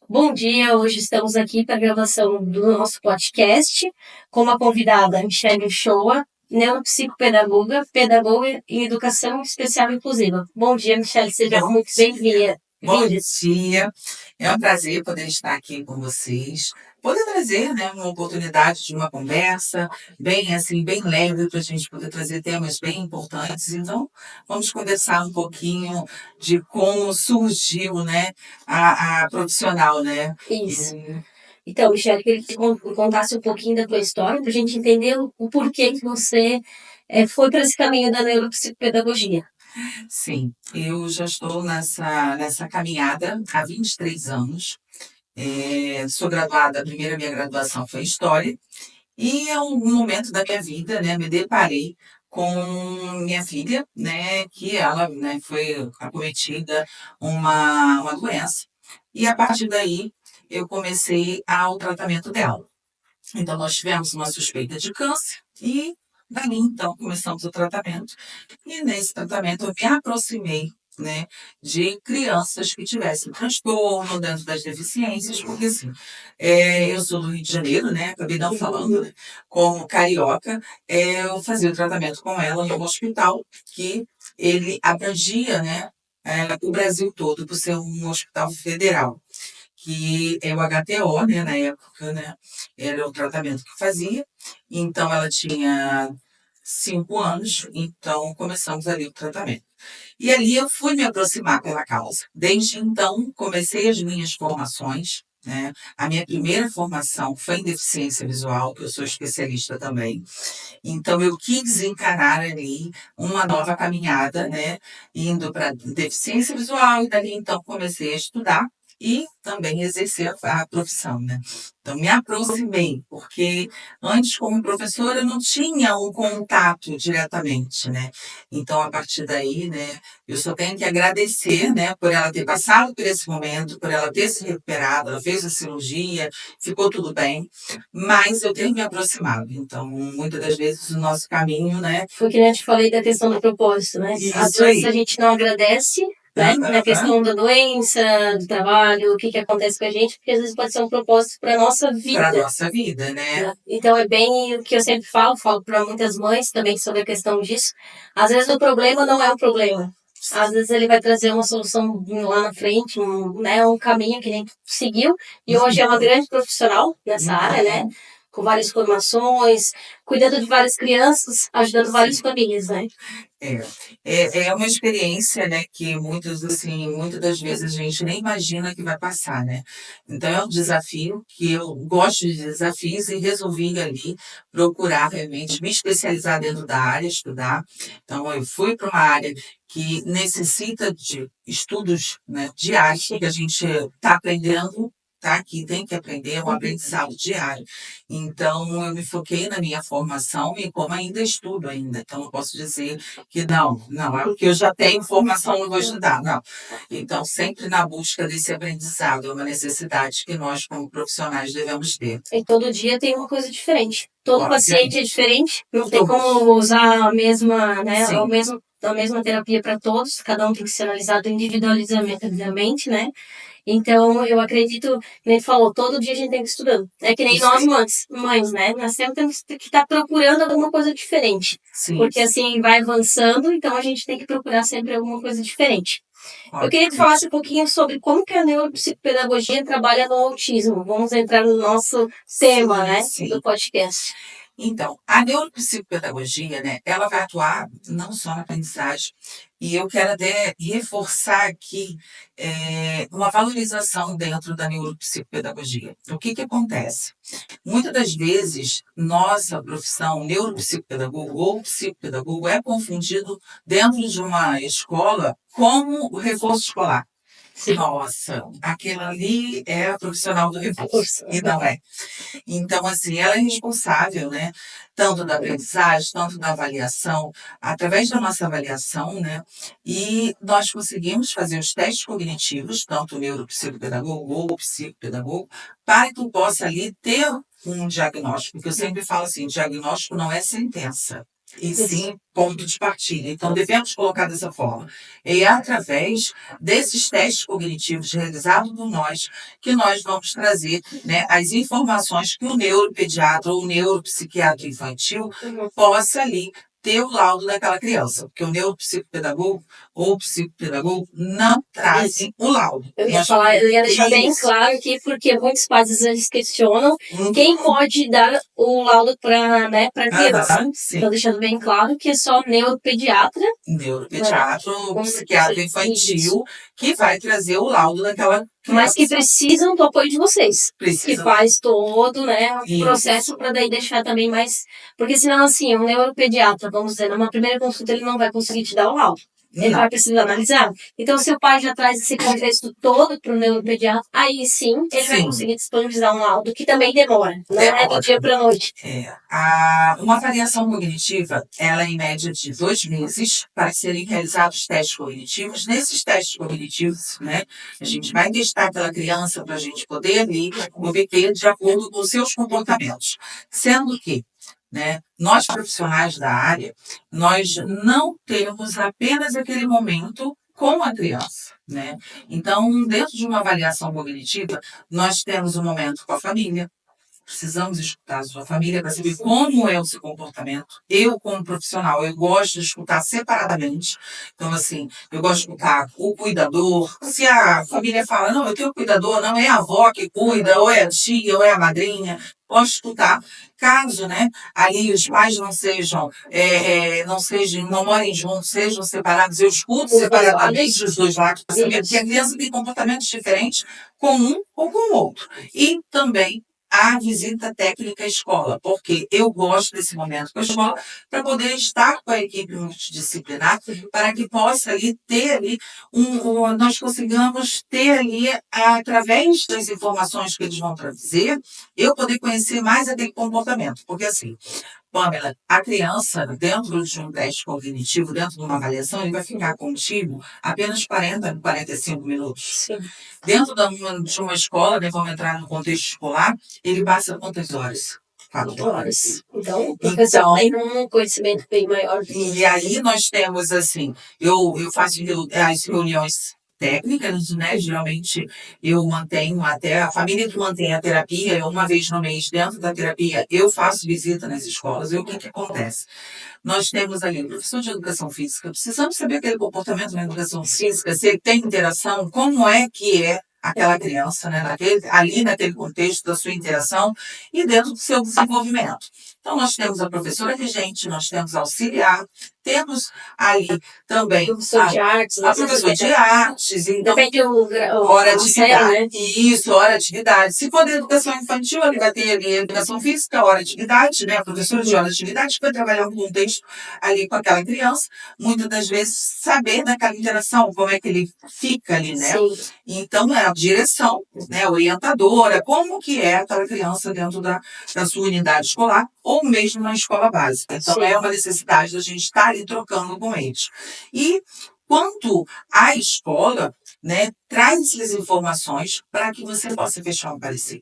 Bom dia, hoje estamos aqui para a gravação do nosso podcast com uma convidada, Michelle Uchoa, neuropsicopedagoga, pedagoga em educação especial inclusiva. Bom dia, Michelle, seja muito bem-vinda. Bom dia, é um prazer poder estar aqui com vocês, poder trazer, né, uma oportunidade de uma conversa bem assim, bem leve para a gente poder trazer temas bem importantes. Então, vamos conversar um pouquinho de como surgiu, né, a profissional, né? Isso. Então, Michelle, queria que você contasse um pouquinho da tua história para a gente entender o porquê que você foi para esse caminho da neuropsicopedagogia. Sim, eu já estou nessa caminhada há 23 anos. Sou graduada, a primeira minha graduação foi em História, e em algum momento da minha vida, né, me deparei com minha filha, né, que ela, né, foi acometida uma doença. E a partir daí, eu comecei ao tratamento dela. Então, nós tivemos uma suspeita de câncer e dali, então, começamos o tratamento. E nesse tratamento eu me aproximei, né, de crianças que tivessem transtorno dentro das deficiências, porque assim, eu sou do Rio de Janeiro, né, acabei não falando, né, como carioca, eu fazia o tratamento com ela no hospital que ele abrangia, né, o Brasil todo, por ser um hospital federal, que é o HTO, né, na época, né, era o tratamento que fazia. Então, ela tinha 5 anos, então começamos ali o tratamento. E ali eu fui me aproximar pela causa. Desde então, comecei as minhas formações, né? A minha primeira formação foi em deficiência visual, que eu sou especialista também. Então, eu quis encarar ali uma nova caminhada, né? Indo para deficiência visual, e dali então comecei a estudar e também exercer a profissão, né? Então, me aproximei, porque antes, como professora, eu não tinha um contato diretamente, né? Então, a partir daí, né, eu só tenho que agradecer, né, por ela ter passado por esse momento, por ela ter se recuperado, ela fez a cirurgia, ficou tudo bem, mas eu tenho me aproximado. Então, muitas das vezes, o nosso caminho, né? Foi que nem eu te falei da questão do propósito, né? Às Isso vezes aí. a gente não agradece, né? Na questão da doença, do trabalho, o que acontece com a gente, porque às vezes pode ser um propósito para a nossa vida. Para a nossa vida, né? Então é bem o que eu sempre falo para muitas mães também sobre a questão disso. Às vezes o problema não é um problema. Às vezes ele vai trazer uma solução lá na frente, né, um caminho que nem tu seguiu. E hoje é uma grande profissional nessa área, né? Com várias formações, cuidando de várias crianças, ajudando várias famílias, né? É uma experiência, né, que muitas das vezes a gente nem imagina que vai passar, né? Então é um desafio que eu gosto de desafios e resolvi ali procurar realmente me especializar dentro da área, estudar. Então eu fui para uma área que necessita de estudos, né, diários, que a gente está aprendendo, tá? Que tem que aprender, é um aprendizado diário. Então eu me foquei na minha formação e como ainda estudo ainda, então eu posso dizer que não é porque eu já tenho formação, não vou estudar, não. Então, sempre na busca desse aprendizado, é uma necessidade que nós, como profissionais, devemos ter. E todo dia tem uma coisa diferente. Todo Olha, paciente é diferente, não tem todos. como usar a mesma, né, Sim. a mesma terapia para todos, cada um tem que ser analisado individualizadamente, né? Então, eu acredito, que nem falou, todo dia a gente tem que ir estudando. É que nem Isso nós aí. mães, né? Nós sempre temos que estar procurando alguma coisa diferente. Sim. Porque assim vai avançando, então a gente tem que procurar sempre alguma coisa diferente. Eu queria que tu Ótimo. falasse um pouquinho sobre como que a neuropsicopedagogia trabalha no autismo. Vamos entrar no nosso tema, né, Sim. do podcast. Então, a neuropsicopedagogia, né, ela vai atuar não só na aprendizagem, e eu quero até reforçar aqui uma valorização dentro da neuropsicopedagogia. O que acontece? Muitas das vezes, nossa profissão, neuropsicopedagogo ou psicopedagogo, é confundido dentro de uma escola como o reforço escolar. Sim. Nossa, aquela ali é a profissional do reforço, e não é. Então, assim, ela é responsável, né, tanto da aprendizagem, tanto da avaliação, através da nossa avaliação, né, e nós conseguimos fazer os testes cognitivos, tanto o neuropsicopedagogo ou o psicopedagogo, para que possa ali ter um diagnóstico, porque eu sempre falo assim, diagnóstico não é sentença. e Isso. sim ponto de partida. Então, devemos colocar dessa forma. E é através desses testes cognitivos realizados por nós que nós vamos trazer, né, as informações que o neuropediatra ou o neuropsiquiatra infantil Uhum. possa ali ter o laudo daquela criança. Porque o neuropsicopedagogo ou o psicopedagogo não trazem o laudo. Eu ia falar, eu ia deixar bem Isso. claro aqui, porque muitos pais às vezes questionam Uhum. quem pode dar o laudo para, né, para criança. Aham, sim. Então, deixando bem claro que é só neuropediatra, Neuropediatra ou Como psiquiatra você- infantil isso. que vai trazer o laudo daquela mas que criança. precisam do apoio de vocês. Que Precisa. faz todo, né, o Isso. processo para daí deixar também mais. Porque senão, assim, um neuropediatra, vamos dizer, numa primeira consulta, ele não vai conseguir te dar o laudo. Ele Não. vai precisar analisar. Então, se o pai já traz esse contexto todo para o neuropediatra, aí sim ele vai Sim. conseguir disponibilizar um laudo que também demora. Não é do Demora. dia para a noite. Uma avaliação cognitiva, ela é em média de 2 meses para serem realizados testes cognitivos. Nesses testes cognitivos, né, a gente vai testar aquela criança para a gente poder ali obter de acordo com os seus comportamentos. Sendo que, né, nós profissionais da área, nós não temos apenas aquele momento com a criança, né? Então, dentro de uma avaliação cognitiva, nós temos um momento com a família. Precisamos escutar a sua família para saber como é o seu comportamento. Eu, como profissional, eu gosto de escutar separadamente. Então, assim, eu gosto de escutar o cuidador. Se a família fala, não, eu tenho cuidador, não é a avó que cuida, ou é a tia, ou é a madrinha. Posso escutar. Caso, né, ali os pais não morem juntos, sejam separados, eu escuto separadamente os dois lados para saber, porque a criança tem comportamentos diferentes com um ou com o outro. E também a visita técnica à escola, porque eu gosto desse momento com a escola para poder estar com a equipe multidisciplinar, para que possa ali ter ali nós consigamos ter ali, através das informações que eles vão trazer, eu poder conhecer mais aquele comportamento. Porque assim, Pamela, a criança, dentro de um teste cognitivo, dentro de uma avaliação, ele vai ficar contigo apenas 40, 45 minutos. Sim. Dentro de uma escola, né, vamos entrar no contexto escolar, ele passa quantas horas? 4 horas. Então, o professor tem um conhecimento bem maior. E aí nós temos, assim, eu faço as reuniões técnicas, né? Geralmente eu mantenho até a família que mantém a terapia, uma vez no mês dentro da terapia, eu faço visita nas escolas. E o que acontece? Nós temos ali o professor de educação física, precisamos saber aquele comportamento na educação física, se ele tem interação, como é que é aquela criança, né, ali naquele contexto da sua interação e dentro do seu desenvolvimento. Então, nós temos a professora regente, nós temos a auxiliar, temos ali também Professor de artes, a professora de artes, então, depende hora do atividade. né? Isso, hora atividade. Se for de educação infantil, ele vai ter ali educação física, hora atividade, né? A professora de hora atividade que vai trabalhar um contexto ali com aquela criança, muitas das vezes saber daquela interação, como é que ele fica ali, né? Sim. Então, é a direção, né? A orientadora, como que é aquela criança dentro da sua unidade escolar, ou mesmo na escola básica. Então, Sim. é uma necessidade da gente estar ali trocando com eles. E quanto à escola, né, traz essas informações para que você possa fechar um parecer.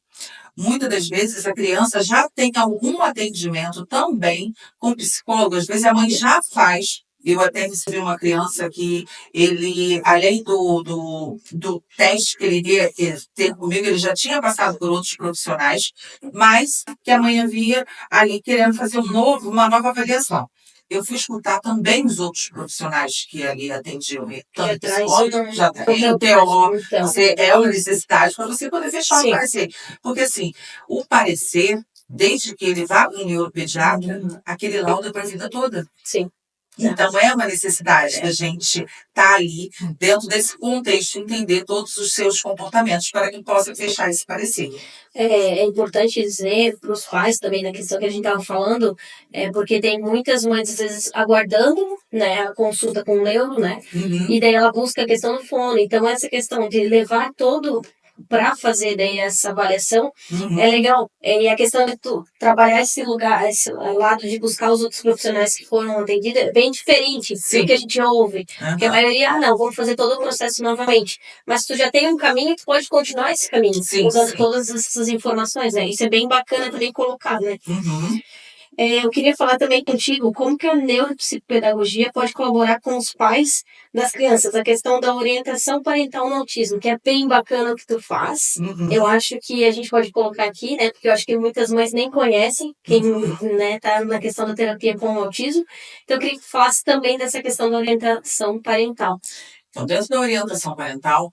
Muitas das vezes a criança já tem algum atendimento também com psicólogo, às vezes a mãe já faz. Eu até recebi uma criança que ele, além do teste que ele ia ter comigo, ele já tinha passado por outros profissionais, mas que a mãe havia ali querendo fazer uma nova avaliação. Eu fui escutar também os outros profissionais que ali atendiam, tanto psicólogo, já tem o TO, você é uma necessidade para você poder fechar o parecer. Porque assim, o parecer, desde que ele vá para o neuropediatra, aquele laudo é para a vida toda. Sim. Então, é uma necessidade da gente estar ali, dentro desse contexto, entender todos os seus comportamentos para que possa fechar esse parecer. É importante dizer para os pais também, na questão que a gente estava falando, porque tem muitas mães, às vezes, aguardando, né, a consulta com o neuro, né? Uhum. E daí ela busca a questão do fono. Então, essa questão de levar todo para fazer daí essa avaliação é legal. E a questão de tu trabalhar esse lugar, esse lado de buscar os outros profissionais que foram atendidos é bem diferente do que a gente ouve. Porque a maioria, não, vamos fazer todo o processo novamente. Mas tu já tem um caminho, tu pode continuar esse caminho, usando todas essas informações, né? Isso é bem bacana também colocar, né? Eu queria falar também contigo como que a neuropsicopedagogia pode colaborar com os pais das crianças, a questão da orientação parental no autismo, que é bem bacana o que tu faz. Eu acho que a gente pode colocar aqui, né, porque eu acho que muitas mães nem conhecem quem, né, tá na questão da terapia com o autismo. Então eu queria que tu falasse também dessa questão da orientação parental. Então, dentro da orientação parental,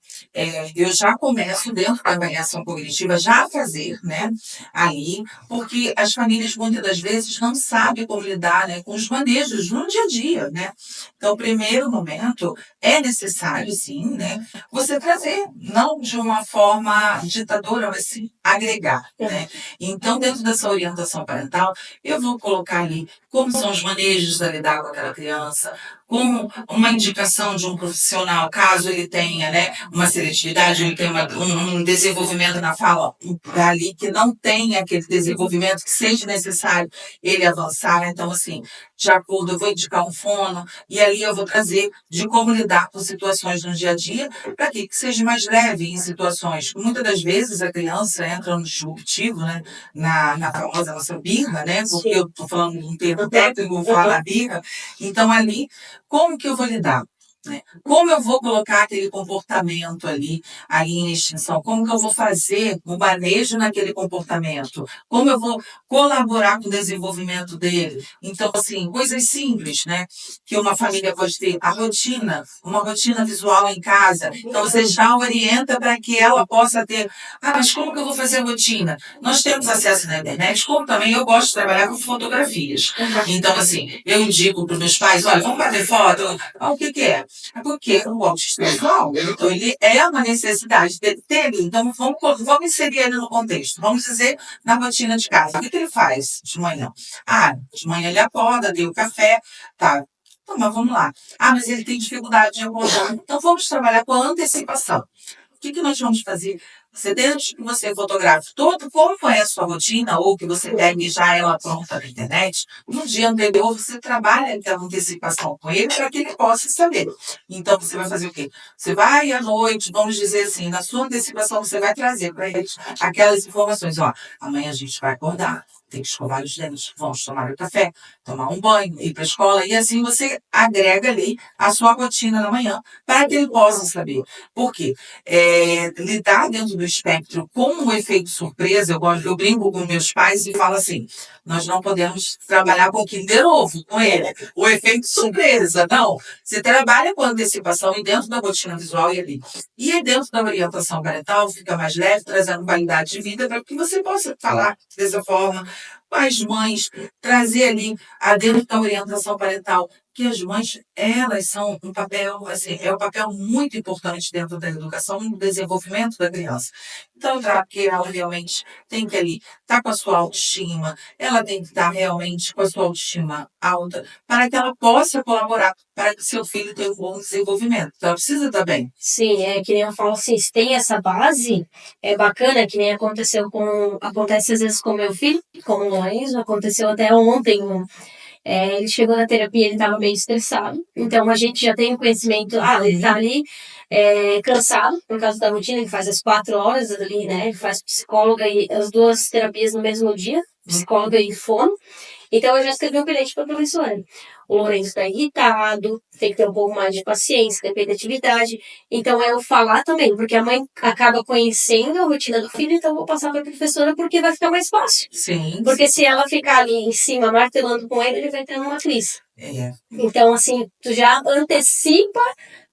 eu já começo, dentro da avaliação cognitiva, já a fazer, né, ali, porque as famílias, muitas das vezes, não sabem como lidar, né, com os manejos no dia a dia, né. Então, o primeiro momento é necessário, sim, né, você trazer, não de uma forma ditadora, mas sim agregar, né. Então, dentro dessa orientação parental, eu vou colocar ali como são os manejos a lidar com aquela criança, como uma indicação de um profissional, caso ele tenha, né, uma seletividade, ele tenha um desenvolvimento na fala ali que não tenha aquele desenvolvimento que seja necessário ele avançar. Então, assim, de acordo, eu vou indicar um fono e ali eu vou trazer de como lidar com situações no dia a dia para que seja mais leve em situações. Muitas das vezes a criança entra no disruptivo, né, na famosa nossa birra, né, porque eu estou falando de um termo técnico, vou falar na birra. Então, ali, como que eu vou lidar? Né? Como eu vou colocar aquele comportamento ali em extinção? Como que eu vou fazer o manejo naquele comportamento? Como eu vou colaborar com o desenvolvimento dele? Então, assim, coisas simples, né? Que uma família pode ter. A rotina, uma rotina visual em casa. Então, você já orienta para que ela possa ter. Ah, mas como que eu vou fazer a rotina? Nós temos acesso na internet, como também eu gosto de trabalhar com fotografias. Então, assim, eu indico para os meus pais, olha, vamos bater foto. Ah, o que que é? É porque o autista visual, então ele é uma necessidade dele. Então, vamos inserir ele no contexto. Vamos dizer, na rotina de casa. O que que ele faz de manhã? Ah, de manhã ele acorda, deu o café, tá. Então, mas vamos lá. Ah, mas ele tem dificuldade de acordar. Então, vamos trabalhar com a antecipação. O que que nós vamos fazer? Você, desde que você fotografe todo como é a sua rotina, ou que você pegue já ela pronta na internet, no dia anterior você trabalha aquela antecipação com ele para que ele possa saber. Então, você vai fazer o quê? Você vai à noite, vamos dizer assim, na sua antecipação, você vai trazer para eles aquelas informações. Ó, amanhã a gente vai acordar, tem que escovar os dentes, vamos tomar o café, tomar um banho, ir para a escola, e assim você agrega ali a sua rotina na manhã, para que ele possa saber. Por quê? Lidar dentro do espectro com o efeito surpresa, eu brinco com meus pais e falo assim, nós não podemos trabalhar com Kinder Ovo, com ele, o efeito surpresa, não. Você trabalha com antecipação e dentro da rotina visual e ali. E aí dentro da orientação parental fica mais leve, trazendo qualidade de vida para que você possa falar dessa forma com as mães, trazer ali dentro da orientação parental que as mães, elas são um papel, assim, é um papel muito importante dentro da educação no desenvolvimento da criança. Então, já que ela realmente tem que ali estar com a sua autoestima, ela tem que estar realmente com a sua autoestima alta, para que ela possa colaborar para que seu filho tenha um bom desenvolvimento. Então, ela precisa estar bem. Sim, é que nem eu falo assim, se tem essa base, é bacana, que nem acontece às vezes com meu filho, com o Lorenzo, aconteceu até ontem, ele chegou na terapia, ele estava meio estressado, então a gente já tem o conhecimento, ele está ali cansado, por causa da rotina, ele faz as 4 horas ali, né, ele faz psicóloga e as 2 terapias no mesmo dia, psicóloga e fono, então eu já escrevi um bilhete para a professora. O Lourenço está irritado, tem que ter um pouco mais de paciência, depende da atividade. Então é eu falar também, porque a mãe acaba conhecendo a rotina do filho, então eu vou passar para a professora porque vai ficar mais fácil. Sim. Porque se ela ficar ali em cima martelando com ele, ele vai ter uma crise. É. Então, assim, tu já antecipa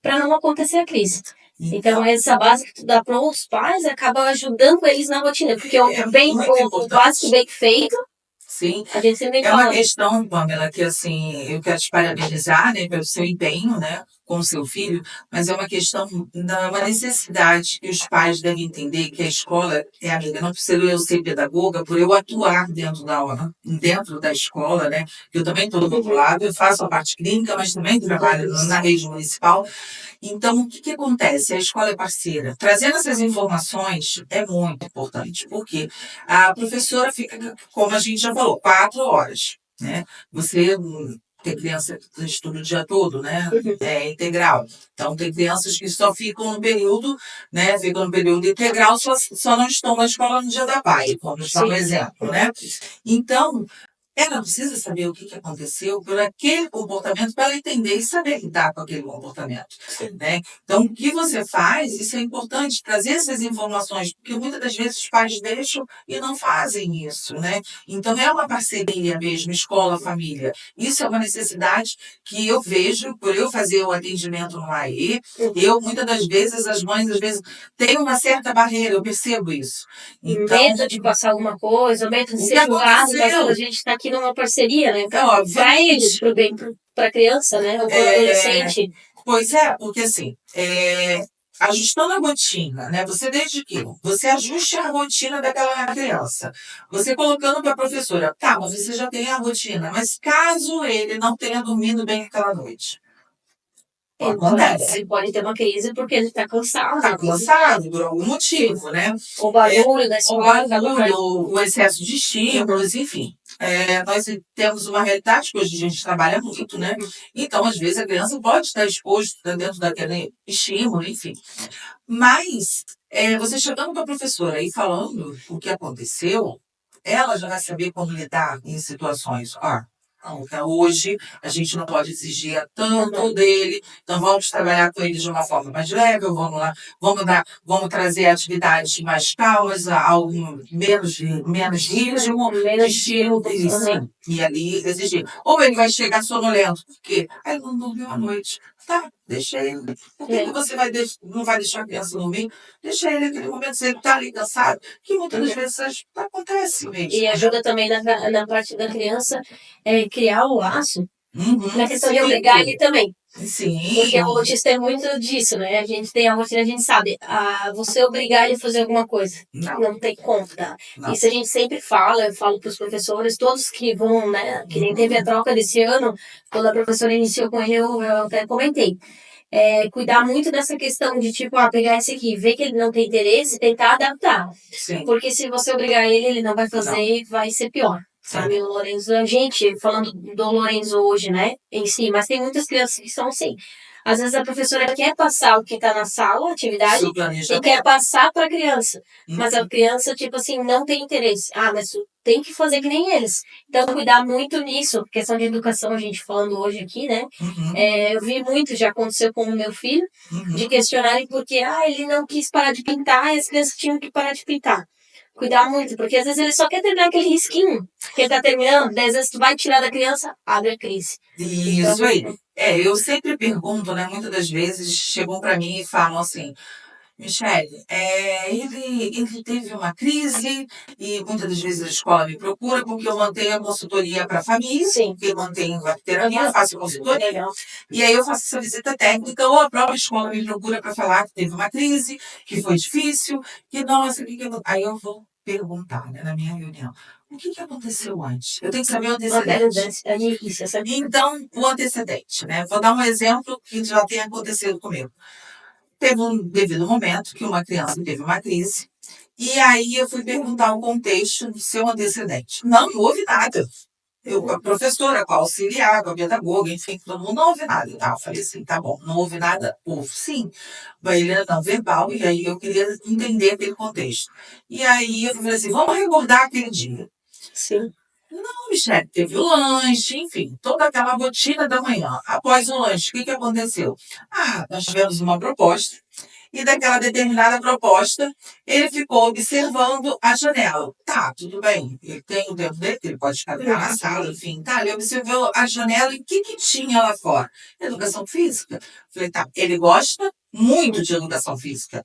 para não acontecer a crise. Então, essa base que tu dá para os pais acaba ajudando eles na rotina, porque o básico bem feito, sim, a gente sempre é uma fala. questão, Pamela, que assim, eu quero te parabenizar, né, pelo seu empenho, né, com o seu filho, mas é uma questão uma necessidade que os pais devem entender que a escola é amiga. Não precisa eu ser pedagoga por eu atuar dentro da escola, né? Eu também estou do outro lado, eu faço a parte clínica, mas também trabalho na rede municipal. Então, o que que acontece? A escola é parceira. Trazendo essas informações é muito importante, porque a professora fica, como a gente já falou, 4 horas, né? Você tem criança que estuda o dia todo, né? É integral. Então, tem crianças que só ficam no período, né? Ficam no período integral, só não estão na escola no dia da pai, vamos dar um exemplo, né? Então, ela precisa saber o que aconteceu por aquele comportamento para ela entender e saber lidar com aquele comportamento, né? Então, o que você faz, isso é importante, trazer essas informações, porque muitas das vezes os pais deixam e não fazem isso, né? Então, é uma parceria mesmo, escola, família. Isso é uma necessidade que eu vejo, por eu fazer o atendimento no AE, muitas das vezes, as mães, às vezes, têm uma certa barreira, eu percebo isso. Então, Medo de passar alguma coisa, medo de o que ser julgado, mas aconteceu? a gente está aqui numa parceria, né? É óbvio. Para eles, para o bem, para a criança, né? Ou para o adolescente. Pois é, porque assim, ajustando a rotina, né? Você desde que você ajuste a rotina daquela criança. Você colocando para a professora, tá, mas você já tem a rotina, mas caso ele não tenha dormido bem aquela noite. Acontece. Ele pode ter uma crise porque ele está cansado. Está cansado por algum motivo, né? O barulho da escola. O excesso de estímulos, enfim. Nós temos uma realidade que hoje a gente trabalha muito, né? Então, às vezes, a criança pode estar exposta dentro daquele estímulo, enfim. Mas, você chegando para a professora e falando o que aconteceu, ela já vai saber como lidar em situações. Então, hoje a gente não pode exigir tanto dele, então vamos trabalhar com ele de uma forma mais leve, vamos lá, vamos trazer atividades mais calmas, algo menos ritmo, menos estilo. sim, e ali exigir. Ou ele vai chegar sonolento, porque ele não dormiu à noite. Tá, deixa ele. Por que você não vai deixar a criança dormir? Deixa ele naquele momento, se ele está ali cansado, que muitas das vezes acontece mesmo. E ajuda também na parte da criança criar o laço, na questão de obrigar ele também. Sim. Porque o autista é muito disso, né? A gente tem a rotina, a gente sabe, você obrigar ele a fazer alguma coisa. Não tem como, tá? Isso a gente sempre fala, eu falo para os professores, todos que vão, né? Que nem teve a troca desse ano, quando a professora iniciou com ele, eu até comentei. Cuidar muito dessa questão de, tipo, pegar esse aqui, ver que ele não tem interesse e tentar adaptar. Sim. Porque se você obrigar ele não vai fazer e vai ser pior. Sabe, o Lorenzo, a gente, falando do Lorenzo hoje, né, em si, mas tem muitas crianças que são assim. Às vezes a professora quer passar o que está na sala, a atividade, e quer passar para a criança. Mas a criança, tipo assim, não tem interesse. Mas tem que fazer que nem eles. Então, cuidar muito nisso. Questão de educação, a gente falando hoje aqui, né? Eu vi muito, já aconteceu com o meu filho, de questionarem porque, ele não quis parar de pintar e as crianças tinham que parar de pintar. Cuidar muito, porque às vezes ele só quer terminar aquele risquinho que ele tá terminando, 10 vezes tu vai tirar da criança, abre a crise. Isso aí. Eu sempre pergunto, né? Muitas das vezes chegam para mim e falam assim, Michele, ele teve uma crise e muitas das vezes a escola me procura porque eu mantenho a consultoria para a família, que eu mantenho a terapia, faço consultoria, e aí eu faço essa visita técnica ou a própria escola me procura para falar que teve uma crise, que foi difícil, que nossa, aí eu vou perguntar, né, na minha reunião, o que aconteceu antes? Eu tenho que saber o antecedente. Então, o antecedente, né? Vou dar um exemplo que já tem acontecido comigo. Teve um devido momento que uma criança teve uma crise, e aí eu fui perguntar o contexto do seu antecedente. Não houve nada. Eu, com a professora, com a auxiliar, com a pedagoga, enfim, todo mundo não houve nada. Eu falei assim, tá bom, não houve nada? Houve sim. Ele era não verbal, e aí eu queria entender aquele contexto. E aí eu falei assim, vamos recordar aquele dia. Sim. Não, Michele, teve o lanche, enfim, toda aquela rotina da manhã. Após o lanche, o que aconteceu? Nós tivemos uma proposta, e daquela determinada proposta, ele ficou observando a janela. Tá, tudo bem, ele tem o tempo dele, ele pode ficar na sala, enfim, tá, ele observou a janela e o que tinha lá fora? Educação física. Falei, tá, ele gosta muito de educação física.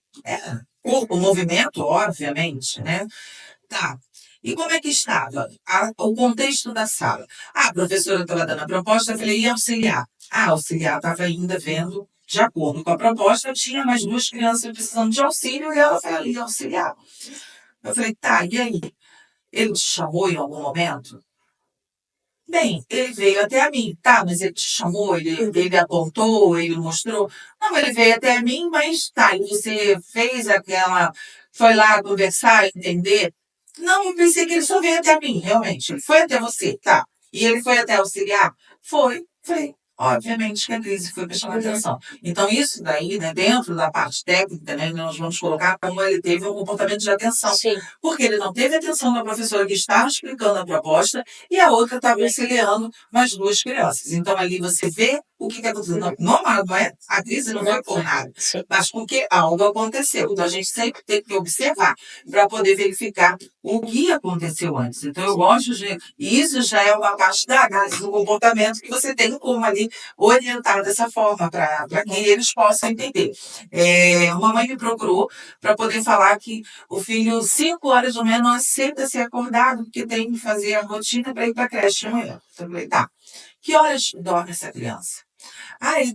Corpo, movimento, obviamente, né? Tá. E como é que estava o contexto da sala? A professora estava dando a proposta, eu falei, e auxiliar? A auxiliar estava ainda vendo, de acordo com a proposta, tinha mais 2 crianças precisando de auxílio e ela foi ali auxiliar. Eu falei, tá, e aí? Ele te chamou em algum momento? Bem, ele veio até mim, tá, mas ele te chamou, ele apontou, ele mostrou? Não, ele veio até mim, mas tá, e você fez foi lá conversar, entender? Não, eu pensei que ele só veio até mim, realmente. Ele foi até você, tá? E ele foi até auxiliar? Foi. Falei, Obviamente que a crise foi para chamar atenção. Então, isso daí, né, dentro da parte técnica, né, nós vamos colocar como ele teve um comportamento de atenção. Sim. Porque ele não teve atenção da professora que estava explicando a proposta e a outra estava auxiliando mais duas crianças. Então, ali você vê o que está acontecendo. Normal, não é? A crise não foi por nada, mas porque algo aconteceu. Então, a gente sempre tem que observar para poder verificar o que aconteceu antes. Então, eu gosto de... Isso já é uma parte da análise do comportamento que você tem como ali orientar dessa forma para que eles possam entender. Uma mãe me procurou para poder falar que o filho, 5 horas da manhã, não aceita ser acordado porque tem que fazer a rotina para ir para a creche amanhã. Eu falei, tá. Que horas dorme essa criança?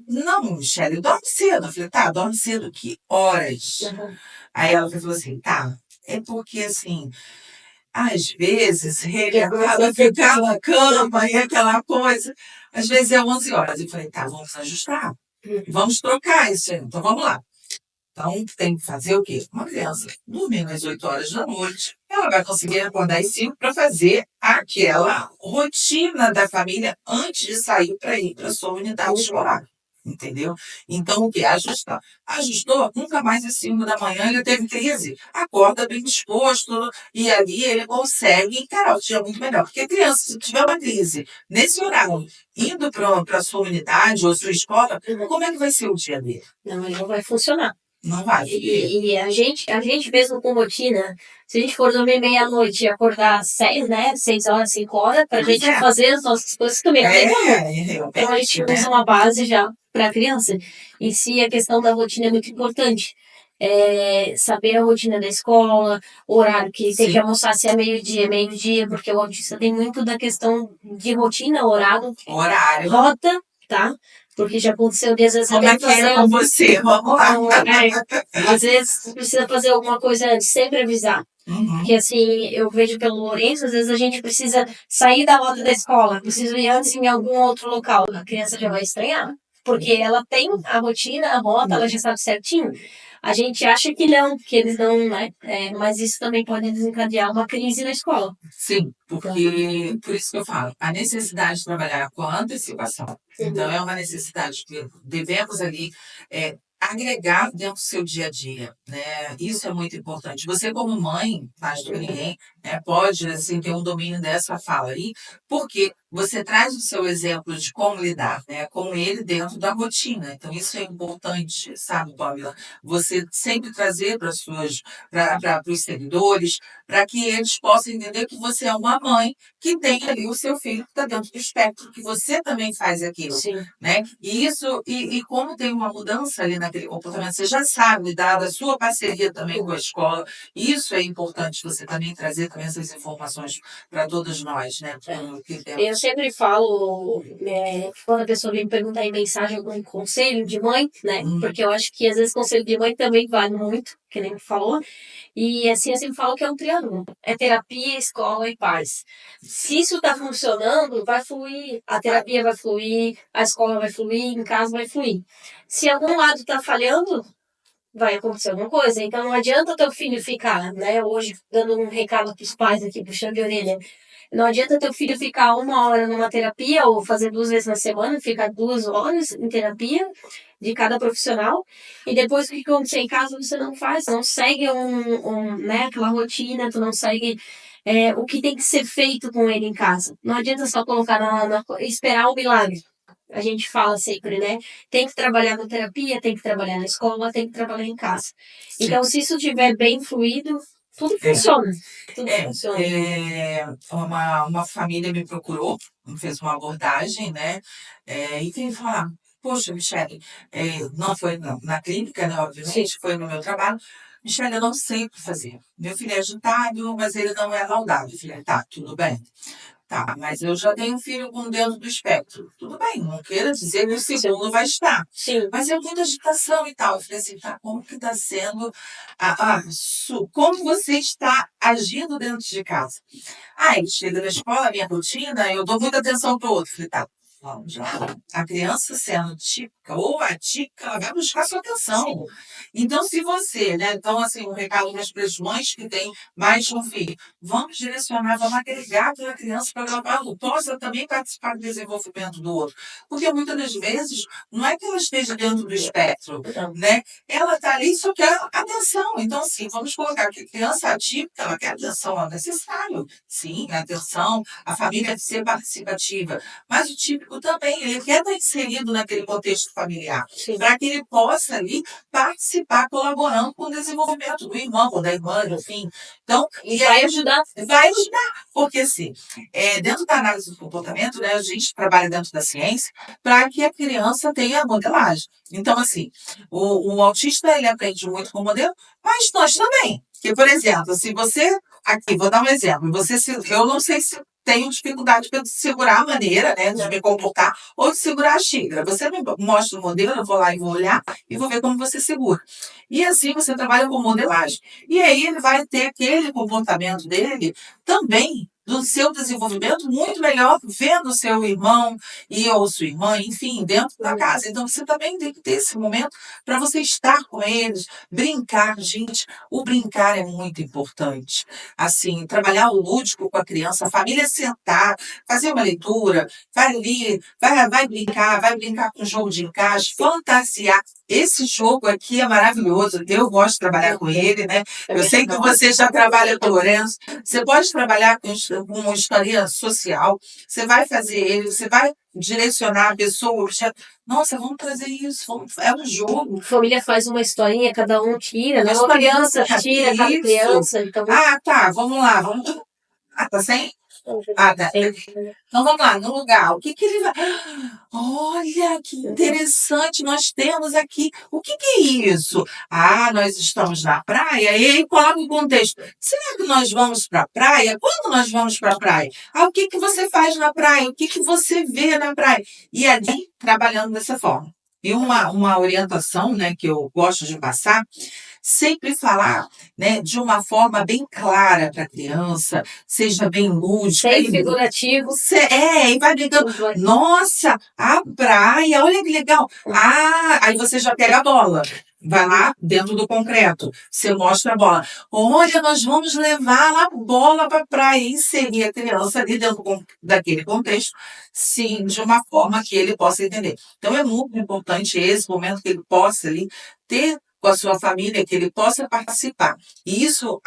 Não, Michele, dorme cedo. Eu falei, tá, dorme cedo que horas? Aí ela falou assim, tá, é porque assim, às vezes ele acaba ficando na cama e aquela coisa. Às vezes é 11 horas. Eu falei, tá, vamos ajustar. Vamos trocar isso. Então vamos lá. Então tem que fazer o quê? Uma criança dormindo às 8 horas da noite, ela vai conseguir acordar às 5 para fazer aquela rotina da família antes de sair para ir para a sua unidade escolar. Entendeu? Então, o que? Ajustar. Ajustou, nunca mais às 5 da manhã ele teve crise. Acorda bem disposto e ali ele consegue encarar o dia muito melhor. Porque a criança, se tiver uma crise nesse horário, indo para a sua unidade ou sua escola, como é que vai ser o dia dele? Não, ele não vai funcionar. Não vai. E a gente mesmo com rotina, se a gente for dormir meia-noite e acordar às 6, né? 6 horas, 5 horas, pra gente fazer as nossas coisas também. Então a gente usa uma base já para criança. E se a questão da rotina é muito importante. Saber a rotina da escola, o horário que tem que almoçar, se é meio-dia, porque o autista tem muito da questão de rotina, horário, rota, tá? Porque já aconteceu de às vezes como é que é com você? Vamos lá. Às vezes precisa fazer alguma coisa antes, sempre avisar. Porque assim, eu vejo pelo Lourenço, às vezes a gente precisa sair da rota da escola, precisa ir antes em algum outro local. A criança já vai estranhar, porque ela tem a rotina, a rota, ela já sabe certinho. A gente acha que não, que eles não, né? Mas isso também pode desencadear uma crise na escola. Sim, porque, por isso que eu falo, a necessidade de trabalhar com a antecipação. Então, é uma necessidade que devemos ali agregar dentro do seu dia a dia, né? Isso é muito importante. Você, como mãe, mais do que ninguém, né, pode, assim, ter um domínio dessa fala aí, porque você traz o seu exemplo de como lidar, né, com ele dentro da rotina. Então, isso é importante, sabe, Pamela? Você sempre trazer para os seguidores, para que eles possam entender que você é uma mãe que tem ali o seu filho que está dentro do espectro, que você também faz aquilo. Sim. Né? E isso, e como tem uma mudança ali naquele comportamento, você já sabe, dada a sua parceria também com a escola, isso é importante você também trazer também essas informações para todos nós, né? Eu sempre falo, quando a pessoa vem me perguntar em mensagem algum conselho de mãe, né? Porque eu acho que às vezes conselho de mãe também vale muito, que nem falou. E assim, eu sempre falo que é um triângulo. É terapia, escola e paz. Se isso está funcionando, vai fluir. A terapia vai fluir, a escola vai fluir, em casa vai fluir. Se algum lado está falhando, vai acontecer alguma coisa. Então não adianta teu filho ficar, né? Hoje, dando um recado para os pais aqui, puxando de orelha. Não adianta teu filho ficar 1 hora numa terapia ou fazer 2 vezes na semana, ficar 2 horas em terapia de cada profissional e depois o que acontecer em casa você não faz, não segue né, aquela rotina, tu não segue o que tem que ser feito com ele em casa. Não adianta só colocar esperar o milagre. A gente fala sempre, né? Tem que trabalhar na terapia, tem que trabalhar na escola, tem que trabalhar em casa. Então, se isso estiver bem fluido, tudo funciona. Tudo funciona. Uma família me procurou, fez uma abordagem, né? E veio falar, poxa, Michele, não foi na clínica, né? Obviamente, foi no meu trabalho. Michele, eu não sei o que fazer. Meu filho é agitado, mas ele não é saudável. Eu falei, tá, tudo bem. Tá, mas eu já tenho um filho com dentro do espectro. Tudo bem, não queira dizer que o segundo vai estar. Sim. Mas eu muita agitação e tal. Eu falei assim, tá, como que está sendo como você está agindo dentro de casa? Ele chega na escola, minha rotina, eu dou muita atenção para o outro. Eu falei, tá, Vamos lá. A criança sendo típica ou atípica, ela vai buscar sua atenção. Então, se você, né? Então, assim, um recado para as mães que têm mais de um filho. Vamos direcionar, vamos agregar para a criança para que ela possa também participar do desenvolvimento do outro. Porque muitas das vezes não é que ela esteja dentro do espectro, Não. né? Ela está ali e só quer atenção. Então, sim, vamos colocar que a criança atípica, ela quer atenção, é necessário. Sim, a atenção, a família deve ser participativa. Mas o típico também, ele quer estar inserido naquele contexto familiar, Sim. para que ele possa ali participar, colaborando com o desenvolvimento do irmão ou da irmã, enfim. Então, E vai ajudar. vai ajudar, porque assim, dentro da análise do comportamento, né, a gente trabalha dentro da ciência para que a criança tenha a modelagem. Então, assim, o autista ele aprende muito com o modelo, mas nós também. Porque, por exemplo, se você, aqui, vou dar um exemplo, eu não sei se tenho dificuldade para segurar a maneira, né, de me comportar ou de segurar a xícara. Você me mostra o modelo, eu vou lá e vou olhar e vou ver como você segura. E assim você trabalha com modelagem. E aí ele vai ter aquele comportamento dele também do seu desenvolvimento muito melhor vendo o seu irmão ou sua irmã, enfim, dentro da casa. Então você também tem que ter esse momento para você estar com eles, brincar, gente. O brincar é muito importante. Assim, trabalhar o lúdico com a criança, a família sentar, fazer uma leitura, vai ali, vai brincar com jogo de encaixe, fantasiar. Esse jogo aqui é maravilhoso, eu gosto de trabalhar com ele, né? Eu sei que você já trabalha com o Lourenço. Você pode trabalhar com uma história social, você vai fazer ele, você vai direcionar a pessoa, o objeto. Nossa, vamos trazer isso, é um jogo. A família faz uma historinha, cada um tira, né? Uma Uma criança historinha, tira, cada isso. criança. Então, Ah, tá, vamos lá, vamos. Ah, tá sem? Ah, tá. Então vamos lá, no lugar. O que que ele vai. Olha, que interessante, nós temos aqui. O que que é isso? Ah, nós estamos na praia. E aí coloca o contexto. Será que nós vamos para a praia? Quando nós vamos para a praia? Ah, o que que você faz na praia? O que que você vê na praia? E ali, trabalhando dessa forma. E uma orientação, né, que eu gosto de passar, sempre falar, né, de uma forma bem clara para a criança, seja bem lúdica. sem figurativo. E vai brincando. Nossa, a praia, olha que legal. Ah, aí você já pega a bola. Vai lá dentro do concreto. Você mostra a bola. Olha, nós vamos levar a bola para a praia. Inserir a criança ali dentro daquele contexto, sim, de uma forma que ele possa entender. Então, é muito importante esse momento que ele possa ali ter com a sua família, que ele possa participar. E isso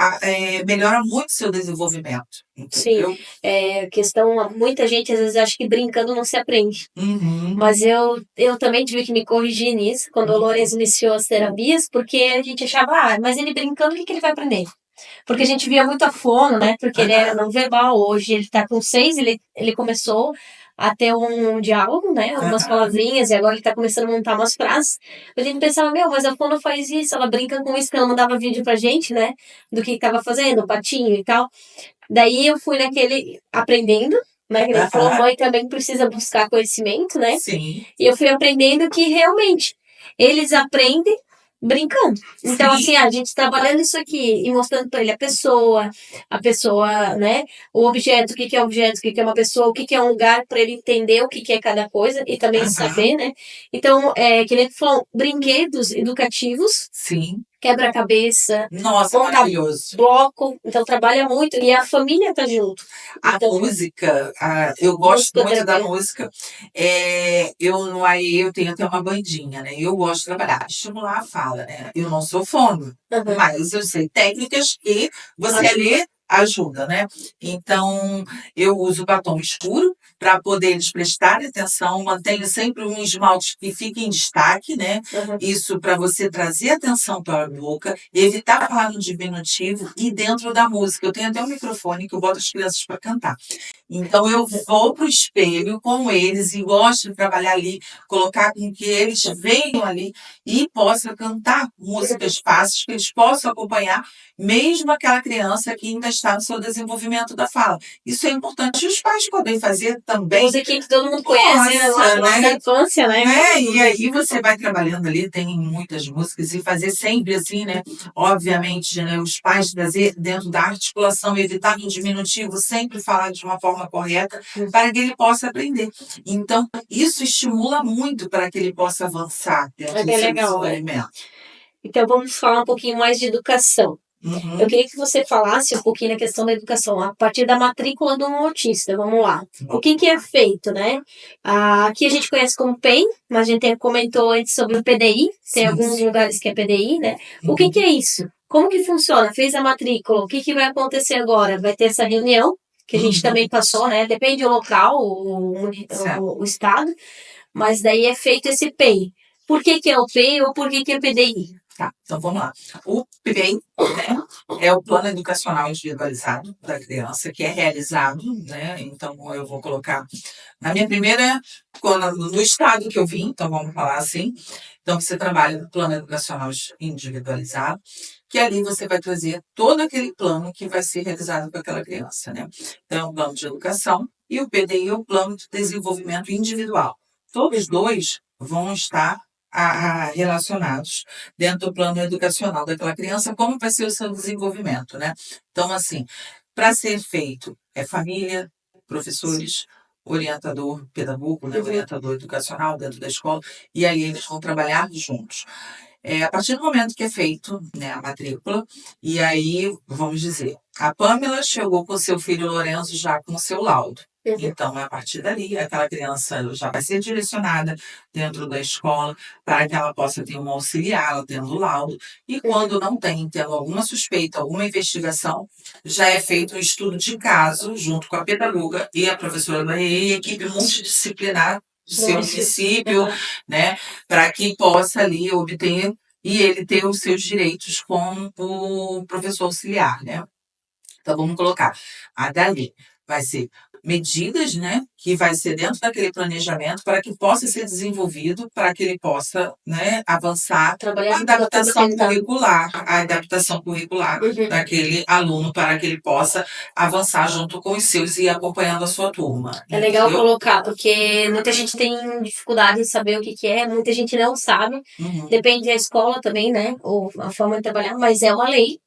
melhora muito o seu desenvolvimento. Entendeu? Sim, questão, muita gente às vezes acha que brincando não se aprende. Uhum. Mas eu também tive que me corrigir nisso, quando o Lourenço iniciou as terapias, porque a gente achava, mas ele brincando, o que que ele vai aprender? Porque a gente via muito a fono, né? Porque ele era não verbal, hoje ele tá com 6, ele começou a ter um diálogo, né? Algumas palavrinhas, e agora ele tá começando a montar umas frases. A gente pensava, mas a fono faz isso, ela brinca com isso, que ela mandava vídeo pra gente, né? Do que tava fazendo, o patinho e tal. Daí eu fui naquele aprendendo, né? Ele falou, mãe também precisa buscar conhecimento, né? Sim. E eu fui aprendendo que realmente eles aprendem brincando. Então, assim, a gente trabalhando isso aqui e mostrando para ele a pessoa, né? O objeto, o que que é objeto, o que que é uma pessoa, o que que é um lugar, para ele entender o que que é cada coisa e também saber, né? Então, que nem tu falou, brinquedos educativos. Sim. Quebra-cabeça. Nossa, maravilhoso. Bloco. Então, trabalha muito. E a família tá junto. A Então, música, eu gosto muito da música. Aí eu tenho até uma bandinha, né? Eu gosto de trabalhar, estimular a fala, né? Eu não sou fono, mas eu sei técnicas que você ali ajuda, né? Então, eu uso batom escuro para poder eles prestarem atenção, mantenho sempre um esmalte que fique em destaque, né? Isso para você trazer atenção para a boca, evitar falar no diminutivo e dentro da música. Eu tenho até um microfone que eu boto as crianças para cantar. Então, eu vou para o espelho com eles e gosto de trabalhar ali, colocar com que eles venham ali e possam cantar músicas fáceis, que eles possam acompanhar, mesmo aquela criança que ainda está está no seu desenvolvimento da fala. Isso é importante. E os pais podem fazer também. Música que todo mundo conhece, Nossa, lá da infância, né? E aí você vai trabalhando ali, tem muitas músicas, e fazer sempre assim, né? Obviamente, né, os pais trazer dentro da articulação, evitar no diminutivo, sempre falar de uma forma correta, para que ele possa aprender. Então, isso estimula muito para que ele possa avançar dentro É do bem seu legal, né? desenvolvimento. Então vamos falar um pouquinho mais de educação. Eu Uhum. queria que você falasse um pouquinho na questão da educação, a partir da matrícula do autista. Vamos lá. O que é feito, né? Aqui a gente conhece como PEI, mas a gente comentou antes sobre o PDI. Tem Sim. alguns lugares que é PDI, né? O que é isso? Como que funciona? Fez a matrícula, o que vai acontecer agora? Vai ter essa reunião, que a gente também passou, né? Depende do local, o estado, mas daí é feito esse PEI. Por que é o PEI ou por que é PDI? Tá, então vamos lá. O PEI, né, é o Plano Educacional Individualizado da criança, que é realizado, né? Então eu vou colocar na minha primeira, no estado que eu vim, então vamos falar assim. Então você trabalha no Plano Educacional Individualizado, que ali você vai trazer todo aquele plano que vai ser realizado com aquela criança, né? Então é um plano de educação e o PDI é o Plano de Desenvolvimento Individual. Todos os dois vão estar relacionados dentro do plano educacional daquela criança, como vai ser o seu desenvolvimento, né? Então, assim, para ser feito, é família, professores, orientador pedagogo, né? Orientador educacional dentro da escola, e aí eles vão trabalhar juntos. A partir do momento que é feito, né, a matrícula, e aí, vamos dizer, a Pamela chegou com seu filho Lourenço já com o seu laudo. Então, a partir dali, aquela criança já vai ser direcionada dentro da escola para que ela possa ter um auxiliar, ela tendo o laudo. E quando não tem, tendo alguma suspeita, alguma investigação, já é feito um estudo de caso junto com a pedagoga e a professora da EE e a equipe multidisciplinar do seu município, né, para que possa ali obter e ele ter os seus direitos como o professor auxiliar, né? Então vamos colocar, a dali vai ser medidas, né, que vai ser dentro daquele planejamento para que possa ser desenvolvido, para que ele possa, né, avançar Trabalhar a adaptação curricular Uhum. daquele aluno para que ele possa avançar junto com os seus e ir acompanhando a sua turma. É legal entendeu? colocar, porque muita gente tem dificuldade em saber o que é, muita gente não sabe. Uhum. Depende da escola também, né? Ou a forma de trabalhar, mas é uma lei.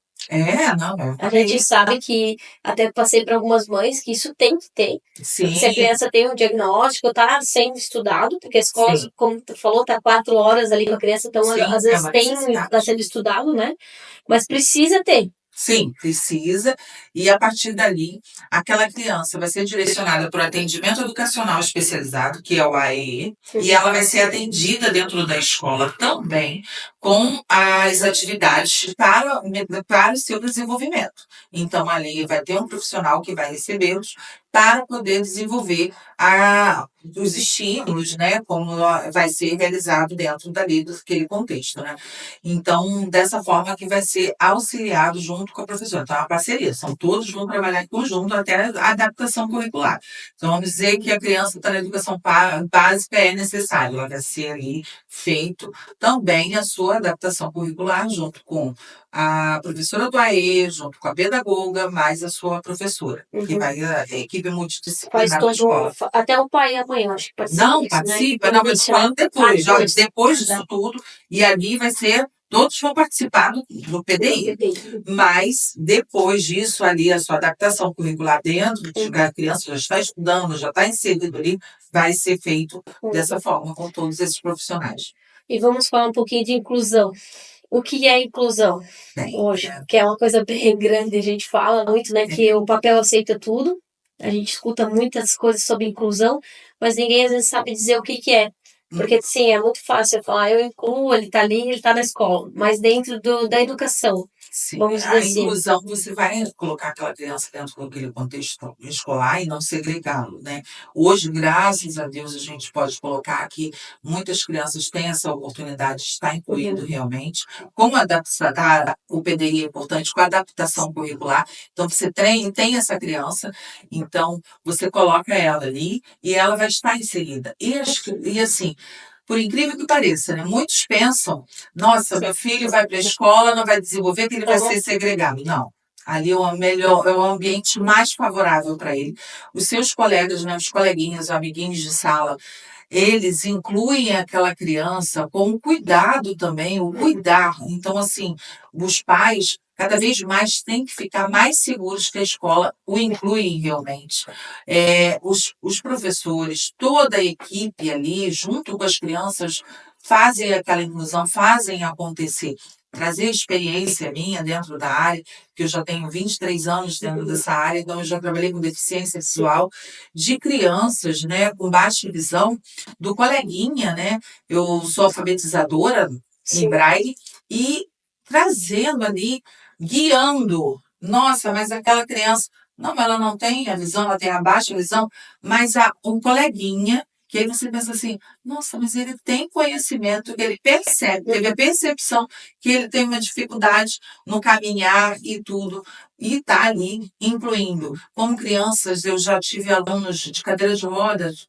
Não, A gente sabe que, até passei para algumas mães, que isso tem que ter. sim, Se a criança tem um diagnóstico, tá sendo estudado, porque a escola, sim, como tu falou, tá 4 horas ali com a criança, então sim, às é vezes uma tem, necessidade. tá sendo estudado, né? Mas precisa ter. Sim, precisa. E a partir dali, aquela criança vai ser direcionada para o atendimento educacional especializado, que é o AEE, e ela vai ser atendida dentro da escola também com as atividades para o seu desenvolvimento. Então, ali vai ter um profissional que vai recebê-los para poder desenvolver os estímulos, né, como vai ser realizado dentro dali daquele contexto, né? Então, dessa forma que vai ser auxiliado junto com a professora. Então, é uma parceria, são todos vão trabalhar em conjunto até a adaptação curricular. Então, vamos dizer que a criança está na educação básica, é necessário, ela vai ser ali feito também a sua adaptação curricular junto com a professora do AE, junto com a pedagoga, mais a sua professora, que vai a equipe multidisciplinar Faz da escola. até o pai e a mãe, eu acho que participa Não, disso, participa, né? não, mas falando depois, já, depois. depois disso tudo, e ali vai ser, todos vão participar do PDI. Mas depois disso, ali, a sua adaptação curricular dentro, a criança já está estudando, já está inserido ali, vai ser feito dessa forma, com todos esses profissionais. E vamos falar um pouquinho de inclusão. O que é inclusão hoje? Que é uma coisa bem grande, a gente fala muito, né? Que o papel aceita tudo. A gente escuta muitas coisas sobre inclusão, mas ninguém às vezes sabe dizer o que é. Porque, sim, é muito fácil eu falar, eu incluo, ele está ali, ele está na escola. Mas dentro da educação, sim, vamos dizer a assim. inclusão, você vai colocar aquela criança dentro daquele contexto escolar e não segregá-lo, né? Hoje, graças a Deus, a gente pode colocar que muitas crianças têm essa oportunidade de estar incluído realmente. Como o PDI é importante, com a adaptação curricular. Então, você tem essa criança, então você coloca ela ali e ela vai estar inserida. E assim, por incrível que pareça, né? Muitos pensam, nossa, meu filho vai para a escola, não vai desenvolver, que ele vai ser segregado. Não. Ali é o melhor, é o ambiente mais favorável para ele. Os seus colegas, né, os coleguinhas, amiguinhos de sala, eles incluem aquela criança com o cuidado também, o cuidar. Então, assim, os pais cada vez mais têm que ficar mais seguros que a escola o inclui realmente. Os professores, toda a equipe ali, junto com as crianças, fazem aquela inclusão, fazem acontecer. Trazer experiência minha dentro da área, que eu já tenho 23 anos dentro dessa área, então eu já trabalhei com deficiência visual, de crianças, né, com baixa visão, do coleguinha, né? Eu sou alfabetizadora em Sim. braille e trazendo ali, guiando. Nossa, mas aquela criança, não, ela não tem a visão, ela tem a baixa visão, mas um coleguinha, que aí você pensa assim, nossa, mas ele tem conhecimento, ele percebe, teve a percepção que ele tem uma dificuldade no caminhar e tudo, e está ali incluindo. Como crianças, eu já tive alunos de cadeira de rodas,